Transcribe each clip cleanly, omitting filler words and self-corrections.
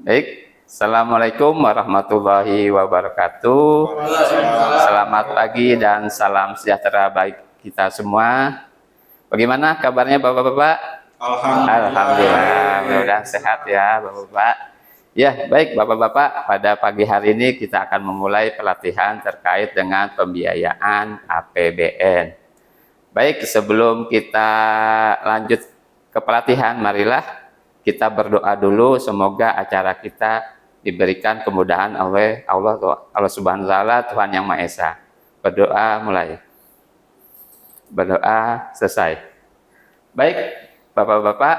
Baik, Assalamualaikum warahmatullahi wabarakatuh. Selamat pagi dan salam sejahtera baik kita semua. Bagaimana kabarnya Bapak-Bapak? Alhamdulillah, mudah-mudahan sehat ya Bapak-Bapak. Ya, baik Bapak-Bapak, pada pagi hari ini kita akan memulai pelatihan terkait dengan pembiayaan APBN. Baik, sebelum kita lanjut ke pelatihan, marilah kita berdoa dulu, semoga acara kita diberikan kemudahan oleh Allah Subhanahu wa taala, Tuhan Yang Maha Esa. Berdoa mulai. Berdoa selesai. Baik, Bapak-bapak,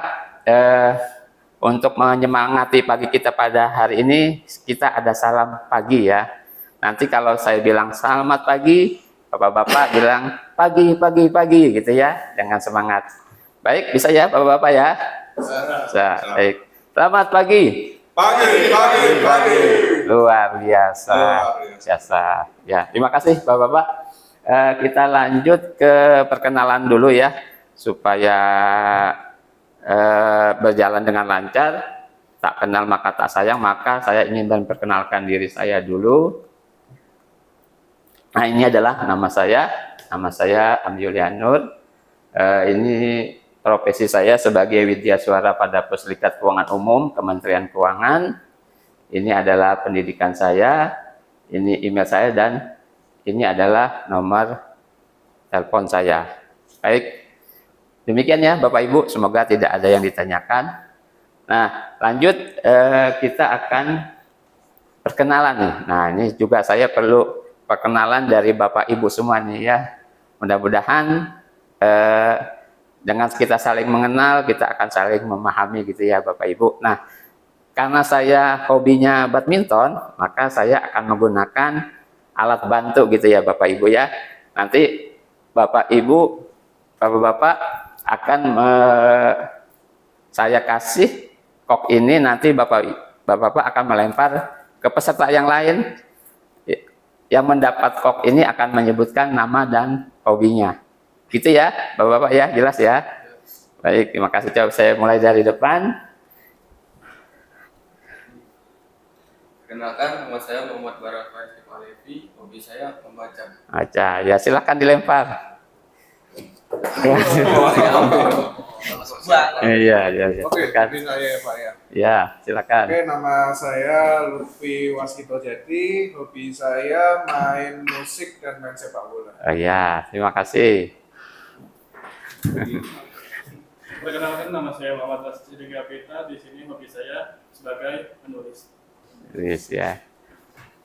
untuk menyemangati pagi kita pada hari ini, kita ada salam pagi ya. Nanti kalau saya bilang selamat pagi, Bapak-bapak bilang pagi gitu ya, dengan semangat. Baik, bisa ya Bapak-bapak ya? Baik. Selamat pagi. Pagi. Luar biasa. Ya, terima kasih Bapak-bapak. Kita lanjut ke perkenalan dulu ya, supaya berjalan dengan lancar. Tak kenal maka tak sayang, maka saya ingin memperkenalkan diri saya dulu. Nah, ini adalah nama saya. Nama saya Amjulianur. Ini profesi saya sebagai widyaswara pada Puslikat Keuangan Umum Kementerian Keuangan. Ini adalah pendidikan saya, ini email saya, dan ini adalah nomor telepon saya. Baik, demikian ya Bapak Ibu, semoga tidak ada yang ditanyakan. Nah, lanjut kita akan perkenalan nih. Nah, ini juga saya perlu perkenalan dari Bapak Ibu semua nih ya. Mudah-mudahan dengan kita saling mengenal, kita akan saling memahami gitu ya Bapak Ibu. Nah, karena saya hobinya badminton, maka saya akan menggunakan alat bantu gitu ya Bapak Ibu ya. Nanti Bapak Ibu, Bapak-bapak akan saya kasih kok ini, nanti Bapak-bapak akan melempar ke peserta yang lain. Yang mendapat kok ini akan menyebutkan nama dan hobinya. Gitu ya, Bapak-bapak ya, jelas ya. Baik, terima kasih. Coba saya mulai dari depan. Kenalkan, nama saya Muhammad Barakah Alevi, hobi saya membaca. Baca, ya silakan dilempar. Iya. Oke, hobi saya ya Pak ya. Ya, silakan. Oke, nama saya Lutfi Waskito Jati. Hobi saya main musik dan main sepak bola. Oh ya, terima kasih. Perkenalkan, nama saya Muhammad Tasjid Gapita. Di sini hobi saya sebagai penulis. Tulis ya.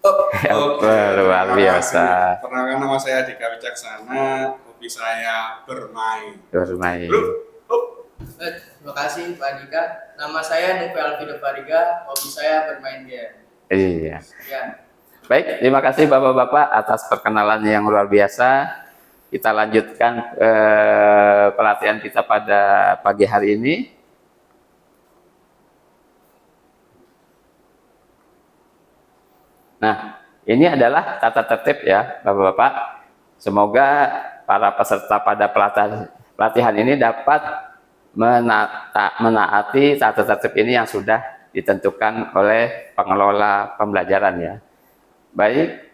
Oke, Luar biasa. Perkenalkan, nama saya Dika Wicaksana. Hobi saya bermain. Bermain. Terima kasih Pak Dika. Nama saya Nufi Alfido Fariga. Hobi saya bermain game. Iya. Ya. Baik, terima kasih Bapak-bapak atas perkenalan yang luar biasa. Kita lanjutkan pelatihan kita pada pagi hari ini. Nah, ini adalah tata tertib ya Bapak-bapak. Semoga para peserta pada pelatihan ini dapat menaati tata tertib ini yang sudah ditentukan oleh pengelola pembelajaran ya. Baik.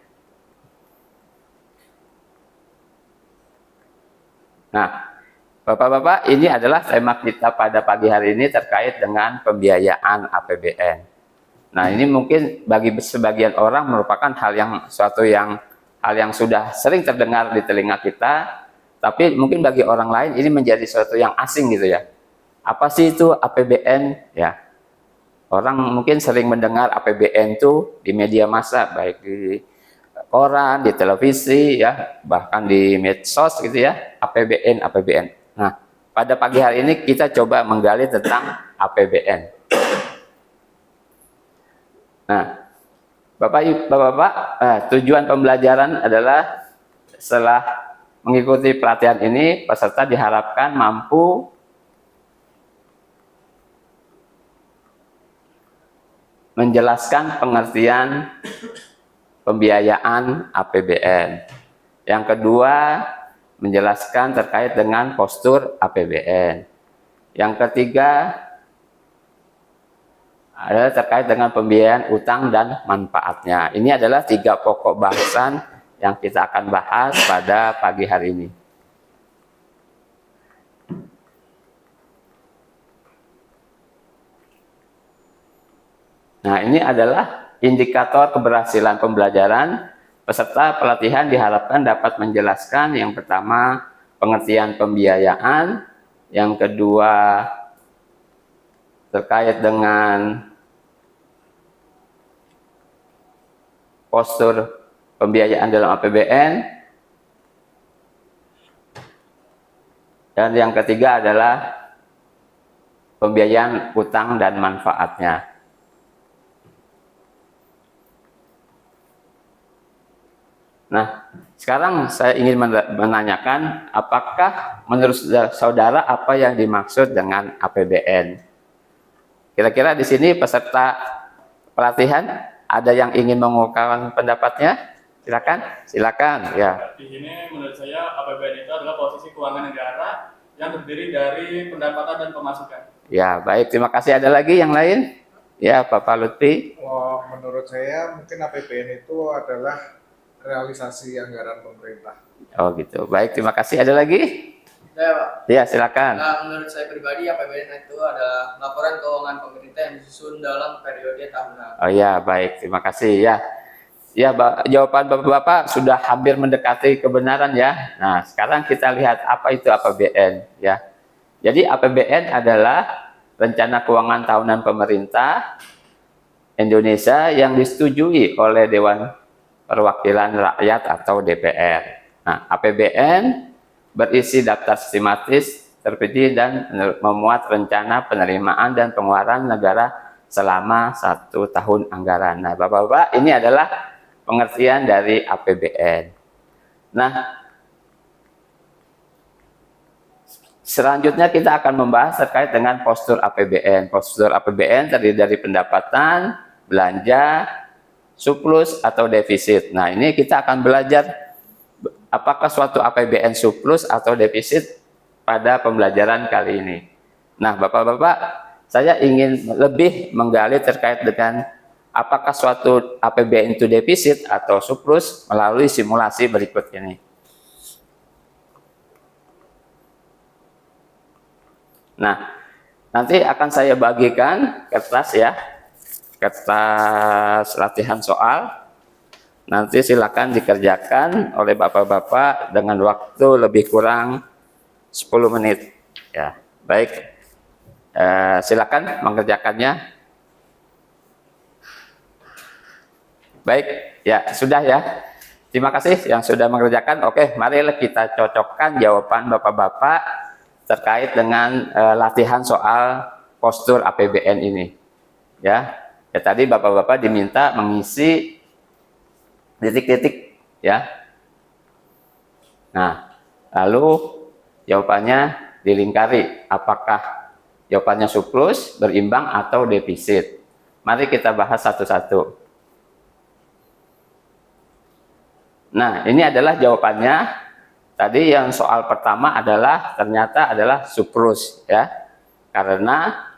Nah, Bapak-bapak, ini adalah tema kita pada pagi hari ini terkait dengan pembiayaan APBN. Nah, ini mungkin bagi sebagian orang merupakan hal yang sudah sering terdengar di telinga kita, tapi mungkin bagi orang lain ini menjadi sesuatu yang asing gitu ya. Apa sih itu APBN ya? Orang mungkin sering mendengar APBN itu di media massa, baik di koran, di televisi ya, bahkan di medsos gitu ya, APBN. Nah, pada pagi hari ini kita coba menggali tentang APBN. Nah, Bapak-bapak, tujuan pembelajaran adalah setelah mengikuti pelatihan ini, peserta diharapkan mampu menjelaskan pengertian pembiayaan APBN. Yang kedua, menjelaskan terkait dengan postur APBN. Yang ketiga, adalah terkait dengan pembiayaan utang dan manfaatnya. Ini adalah 3 pokok bahasan yang kita akan bahas pada pagi hari ini. Nah, ini adalah indikator keberhasilan pembelajaran. Peserta pelatihan diharapkan dapat menjelaskan yang pertama pengertian pembiayaan, yang kedua terkait dengan postur pembiayaan dalam APBN, dan yang ketiga adalah pembiayaan utang dan manfaatnya. Nah, sekarang saya ingin menanyakan, apakah menurut saudara apa yang dimaksud dengan APBN? Kira-kira di sini peserta pelatihan ada yang ingin mengungkapkan pendapatnya? Silakan, ya. Di sini menurut saya APBN itu adalah posisi keuangan negara yang terdiri dari pendapatan dan pemasukan. Ya, baik. Terima kasih. Ada lagi yang lain? Ya, Bapak Lutfi. Wah, menurut saya mungkin APBN itu adalah realisasi anggaran pemerintah. Oh gitu. Baik, terima kasih. Ada lagi? Saya, Pak. Ya, silakan. Nah, menurut saya pribadi APBN itu adalah laporan keuangan pemerintah yang disusun dalam periode tahunan. Oh ya, baik. Terima kasih ya. Ya, jawaban Bapak-bapak sudah hampir mendekati kebenaran ya. Nah, sekarang kita lihat apa itu APBN ya. Jadi APBN adalah rencana keuangan tahunan pemerintah Indonesia yang disetujui oleh Dewan Perwakilan Rakyat atau DPR. Nah, APBN berisi daftar sistematis, terperinci dan memuat rencana penerimaan dan pengeluaran negara selama 1 tahun anggaran. Nah, Bapak-bapak, ini adalah pengertian dari APBN. Nah, selanjutnya kita akan membahas terkait dengan postur APBN. Postur APBN terdiri dari pendapatan, belanja, surplus atau defisit. Nah, ini kita akan belajar apakah suatu APBN surplus atau defisit pada pembelajaran kali ini. Nah, Bapak-bapak, saya ingin lebih menggali terkait dengan apakah suatu APBN itu defisit atau surplus melalui simulasi berikut ini. Nah, nanti akan saya bagikan kertas ya. Kertas latihan soal, nanti silakan dikerjakan oleh bapak-bapak dengan waktu lebih kurang 10 menit ya. Baik, silakan mengerjakannya. Baik ya, sudah ya, terima kasih yang sudah mengerjakan. Oke, marilah kita cocokkan jawaban bapak-bapak terkait dengan latihan soal postur APBN ini ya. Ya, tadi bapak-bapak diminta mengisi titik-titik ya. Nah, lalu jawabannya dilingkari, apakah jawabannya surplus, berimbang atau defisit. Mari kita bahas satu-satu. Nah, ini adalah jawabannya. Tadi yang soal pertama adalah ternyata adalah surplus ya. Karena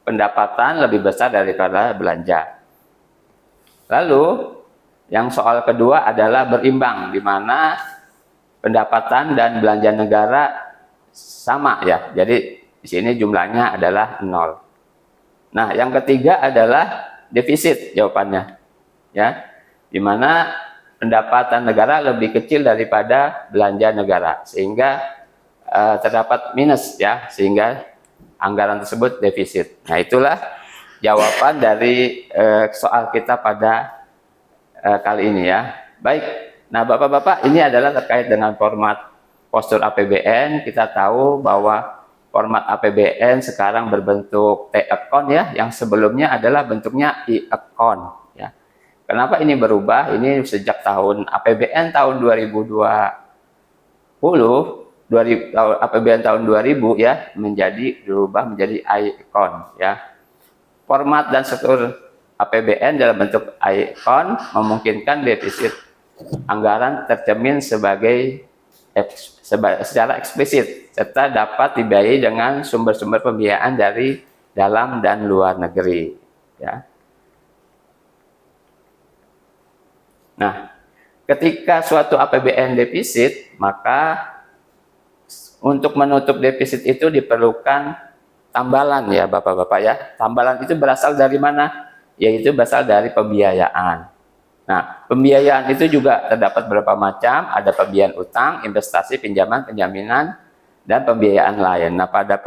pendapatan lebih besar daripada belanja. Lalu yang soal kedua adalah berimbang, di mana pendapatan dan belanja negara sama ya. Jadi di sini jumlahnya adalah 0. Nah, yang ketiga adalah defisit jawabannya. Ya. Di mana pendapatan negara lebih kecil daripada belanja negara, sehingga terdapat minus ya, sehingga anggaran tersebut defisit. Nah, itulah jawaban dari soal kita pada kali ini ya. Baik, nah Bapak-bapak, ini adalah terkait dengan format postur APBN. Kita tahu bahwa format APBN sekarang berbentuk T-account ya, yang sebelumnya adalah bentuknya I-account ya. Kenapa ini berubah? Ini sejak tahun APBN tahun 2020, APBN tahun 2000 ya, berubah menjadi I-account ya. Format dan struktur APBN dalam bentuk I-account memungkinkan defisit anggaran tercermin secara eksplisit serta dapat dibiayai dengan sumber-sumber pembiayaan dari dalam dan luar negeri ya. Nah, ketika suatu APBN defisit, maka untuk menutup defisit itu diperlukan tambalan ya Bapak-Bapak ya. Tambalan itu berasal dari mana? Yaitu berasal dari pembiayaan. Nah, pembiayaan itu juga terdapat beberapa macam, ada pembiayaan utang, investasi, pinjaman, penjaminan, dan pembiayaan lain. Nah, pada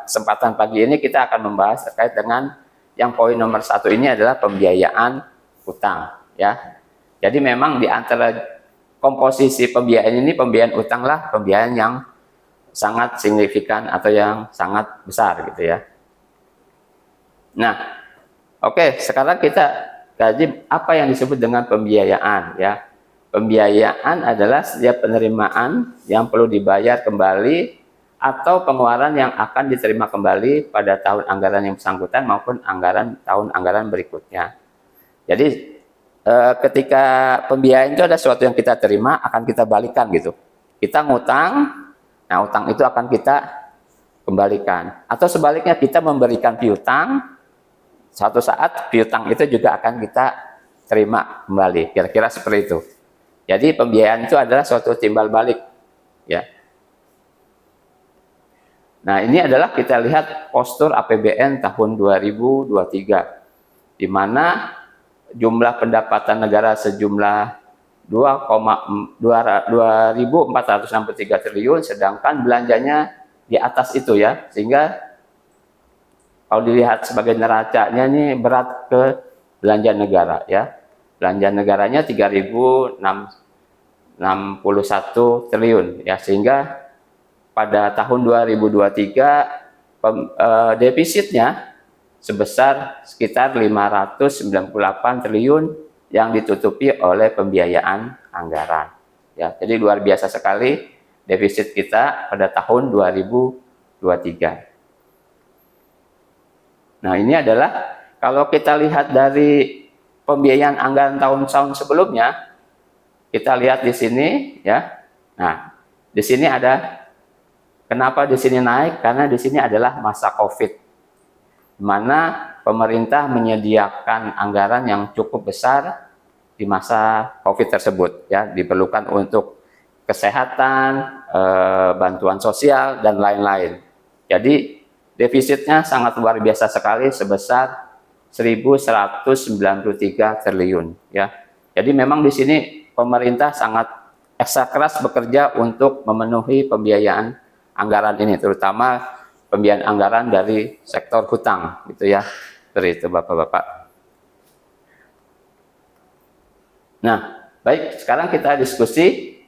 kesempatan pagi ini kita akan membahas terkait dengan yang poin nomor 1 ini adalah pembiayaan utang ya. Jadi memang di antara komposisi pembiayaan ini, pembiayaan utang lah pembiayaan yang sangat signifikan atau yang sangat besar gitu ya. Nah, oke, sekarang kita kaji apa yang disebut dengan pembiayaan ya. Pembiayaan adalah setiap penerimaan yang perlu dibayar kembali atau pengeluaran yang akan diterima kembali pada tahun anggaran yang bersangkutan maupun tahun anggaran berikutnya. Jadi ketika pembiayaan itu ada sesuatu yang kita terima akan kita balikan gitu. Kita ngutang, nah utang itu akan kita kembalikan. Atau sebaliknya kita memberikan piutang, suatu saat piutang itu juga akan kita terima kembali. Kira-kira seperti itu. Jadi pembiayaan itu adalah suatu timbal balik ya. Nah, ini adalah kita lihat postur APBN tahun 2023 di mana jumlah pendapatan negara sejumlah 2.463 triliun, sedangkan belanjanya di atas itu ya, sehingga kalau dilihat sebagai neracanya ini berat ke belanja negara ya. Belanja negaranya 3.061 triliun ya, sehingga pada tahun 2023 defisitnya sebesar sekitar 598 triliun yang ditutupi oleh pembiayaan anggaran. Ya, jadi luar biasa sekali defisit kita pada tahun 2023. Nah, ini adalah kalau kita lihat dari pembiayaan anggaran tahun-tahun sebelumnya, kita lihat di sini ya. Nah, di sini ada kenapa di sini naik? Karena di sini adalah masa Covid, di mana pemerintah menyediakan anggaran yang cukup besar di masa Covid tersebut ya, diperlukan untuk kesehatan, bantuan sosial dan lain-lain. Jadi defisitnya sangat luar biasa sekali sebesar 1.193 triliun ya. Jadi memang di sini pemerintah sangat ekstra keras bekerja untuk memenuhi pembiayaan anggaran ini, terutama pembiayaan anggaran dari sektor hutang gitu ya. Seperti itu Bapak-bapak. Nah, baik, sekarang kita diskusi.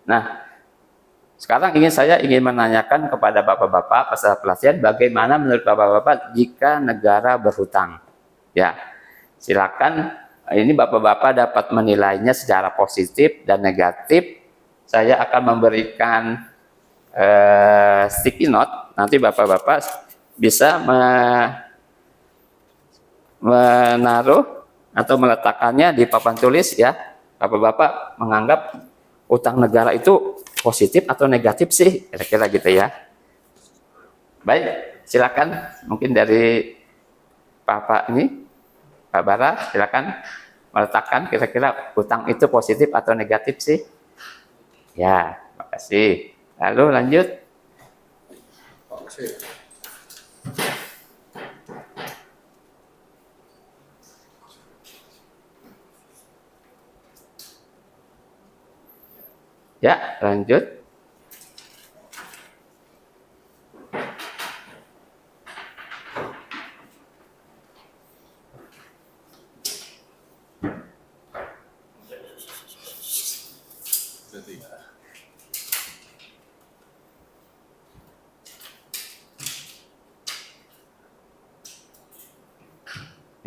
Nah, sekarang saya ingin menanyakan kepada Bapak-bapak peserta pelatihan, bagaimana menurut Bapak-bapak jika negara berhutang? Ya, silakan. Ini Bapak-bapak dapat menilainya secara positif dan negatif. Saya akan memberikan sticky note. Nanti Bapak-bapak bisa menaruh atau meletakkannya di papan tulis ya. Bapak-bapak menganggap utang negara itu positif atau negatif sih, kira-kira gitu ya. Baik, silakan. Mungkin dari Pak ini, Pak Bara, silakan meletakkan kira-kira utang itu positif atau negatif sih. Ya, makasih. Lalu lanjut. Ya, lanjut.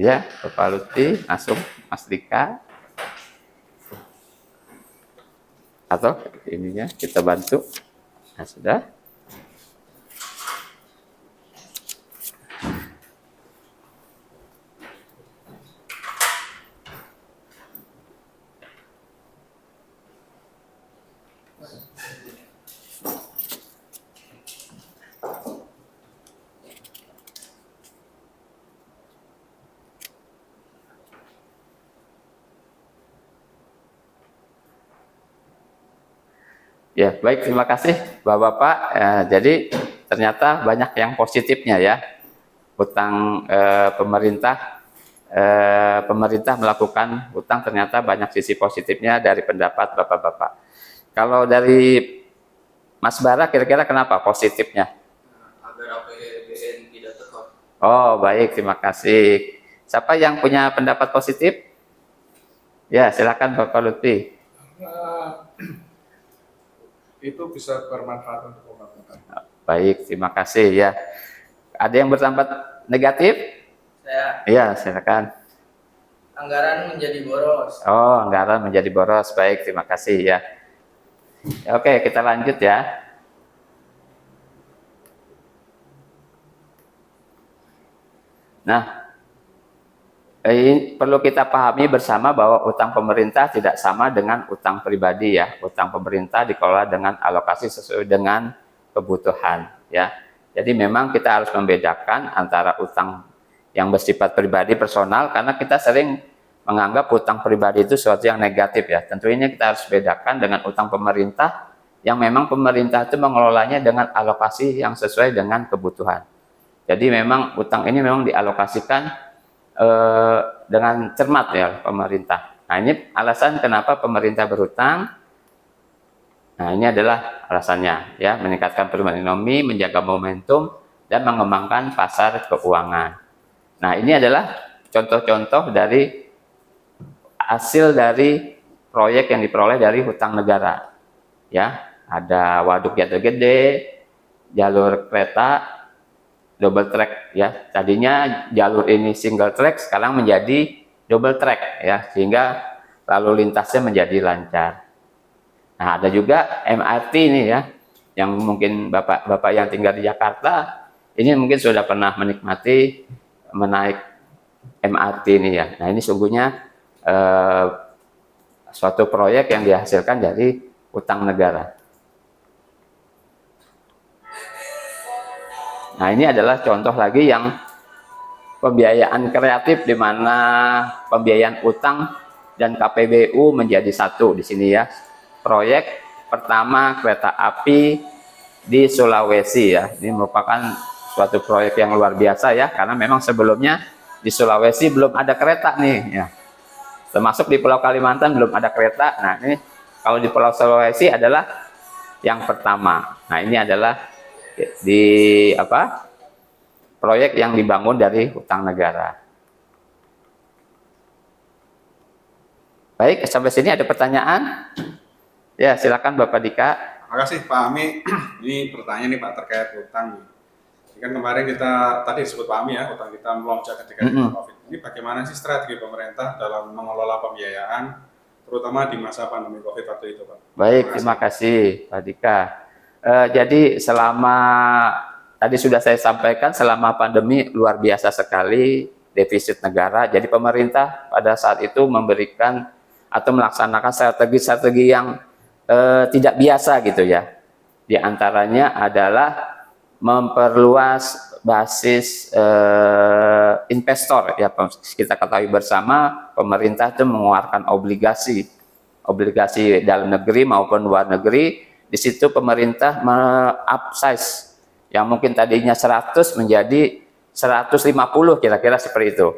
Ya, Bapak Lutfi, langsung Mas Dika. Atau ininya kita bantu. Nah, sudah. Ya, baik, terima kasih Bapak-Bapak. Jadi ternyata banyak yang positifnya ya. Utang pemerintah melakukan utang ternyata banyak sisi positifnya dari pendapat Bapak-Bapak. Kalau dari Mas Bara kira-kira kenapa positifnya? Agar APBN tidak tekor. Oh, baik, terima kasih. Siapa yang punya pendapat positif? Ya, silakan Bapak Lutfi. Karena itu bisa bermanfaat untuk pembangunan. Baik, terima kasih ya. Ada yang berpendapat negatif? Saya Iya, silakan. anggaran menjadi boros. Oh, anggaran menjadi boros. Baik, terima kasih ya. Ya, oke, kita lanjut ya. Nah, ini perlu kita pahami bersama bahwa utang pemerintah tidak sama dengan utang pribadi ya. Utang pemerintah dikelola dengan alokasi sesuai dengan kebutuhan ya. Jadi memang kita harus membedakan antara utang yang bersifat pribadi personal, karena kita sering menganggap utang pribadi itu sesuatu yang negatif ya. Tentunya kita harus bedakan dengan utang pemerintah yang memang pemerintah itu mengelolanya dengan alokasi yang sesuai dengan kebutuhan. Jadi memang utang ini memang dialokasikan dengan cermat ya pemerintah. Nah, ini alasan kenapa pemerintah berhutang. Nah, ini adalah alasannya ya, meningkatkan pertumbuhan ekonomi, menjaga momentum dan mengembangkan pasar keuangan. Nah, ini adalah contoh-contoh dari hasil dari proyek yang diperoleh dari hutang negara. Ya, ada waduk Jati Gede, jalur kereta double track ya. Tadinya jalur ini single track, sekarang menjadi double track ya, sehingga lalu lintasnya menjadi lancar. Nah, ada juga MRT ini ya, yang mungkin Bapak-bapak yang tinggal di Jakarta ini mungkin sudah pernah menikmati menaik MRT ini ya. Nah, ini sungguhnya suatu proyek yang dihasilkan dari utang negara. Nah, ini adalah contoh lagi yang pembiayaan kreatif di mana pembiayaan utang dan KPBU menjadi satu di sini ya. Proyek pertama kereta api di Sulawesi ya. Ini merupakan suatu proyek yang luar biasa ya, karena memang sebelumnya di Sulawesi belum ada kereta nih ya. Termasuk di Pulau Kalimantan belum ada kereta. Nah, ini kalau di Pulau Sulawesi adalah yang pertama. Nah, ini adalah di proyek yang dibangun dari utang negara. Baik, sampai sini ada pertanyaan? Ya, silakan Bapak Dika. Terima kasih Pak Ami. Ini pertanyaan nih Pak terkait utang. Ini kan kemarin kita tadi disebut Pak Ami ya, utang kita melonjak ketika COVID. Ini bagaimana sih strategi pemerintah dalam mengelola pembiayaan, terutama di masa pandemi COVID waktu itu Pak? Baik, terima kasih Pak Dika. Jadi selama tadi sudah saya sampaikan, selama pandemi luar biasa sekali defisit negara. Jadi pemerintah pada saat itu memberikan atau melaksanakan strategi-strategi yang tidak biasa gitu ya. Di antaranya adalah memperluas basis investor ya. Kita ketahui bersama pemerintah itu mengeluarkan obligasi dalam negeri maupun luar negeri. Di situ pemerintah upsize yang mungkin tadinya 100 menjadi 150 kira-kira seperti itu.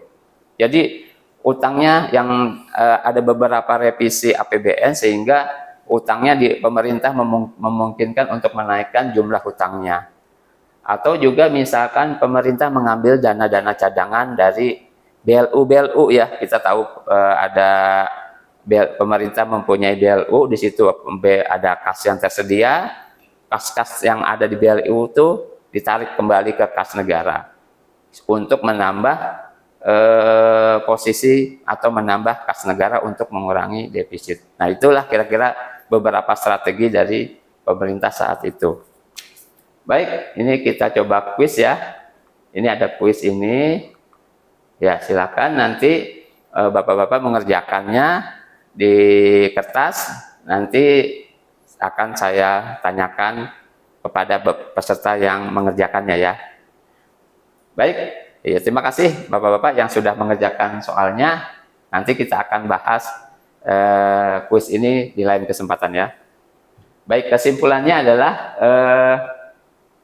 Jadi utangnya yang ada beberapa revisi APBN sehingga utangnya di pemerintah memungkinkan untuk menaikkan jumlah utangnya. Atau juga misalkan pemerintah mengambil dana-dana cadangan dari BLU ya. Kita tahu ada pemerintah mempunyai BLU, di situ ada kas yang tersedia, kas-kas yang ada di BLU itu ditarik kembali ke kas negara untuk menambah posisi atau menambah kas negara untuk mengurangi defisit. Nah, itulah kira-kira beberapa strategi dari pemerintah saat itu. Baik, ini kita coba kuis ya. Ini ada kuis ini. Ya, silakan nanti Bapak-bapak mengerjakannya di kertas, nanti akan saya tanyakan kepada peserta yang mengerjakannya ya. Baik, ya, terima kasih Bapak-bapak yang sudah mengerjakan soalnya. Nanti kita akan bahas kuis ini di lain kesempatan ya. Baik, kesimpulannya adalah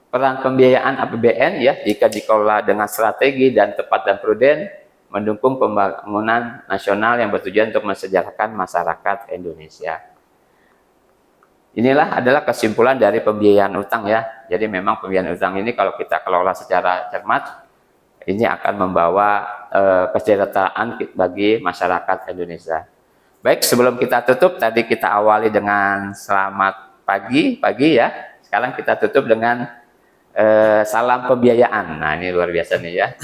peran pembiayaan APBN ya jika dikelola dengan strategi dan tepat dan prudent mendukung pembangunan nasional yang bertujuan untuk mensejahterakan masyarakat Indonesia. Inilah adalah kesimpulan dari pembiayaan utang ya. Jadi memang pembiayaan utang ini kalau kita kelola secara cermat, ini akan membawa kesejahteraan bagi masyarakat Indonesia. Baik, sebelum kita tutup, tadi kita awali dengan selamat pagi ya. Sekarang kita tutup dengan salam pembiayaan. Nah, ini luar biasa nih ya.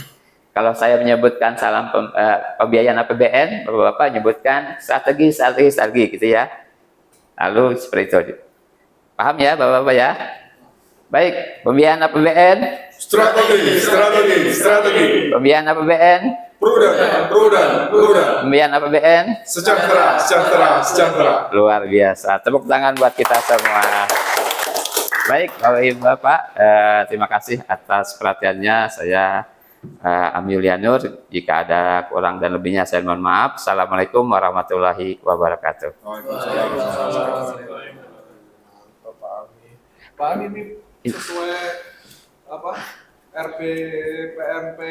Kalau saya menyebutkan salam pembiayaan APBN, Bapak-Bapak menyebutkan strategi gitu ya. Lalu seperti itu. Paham ya Bapak-Bapak ya? Baik, pembiayaan APBN. Strategi. Pembiayaan APBN. Prudent. Pembiayaan APBN. Sejahtera. Luar biasa. Tepuk tangan buat kita semua. Baik, Bapak Ibu Bapak, terima kasih atas perhatiannya. Saya Ami Yulianur. Jika ada kurang dan lebihnya saya mohon maaf. Assalamualaikum warahmatullahi wabarakatuh. Waalaikumsalam. Pak Ami. Pak Ami ini sesuai apa? RPPMP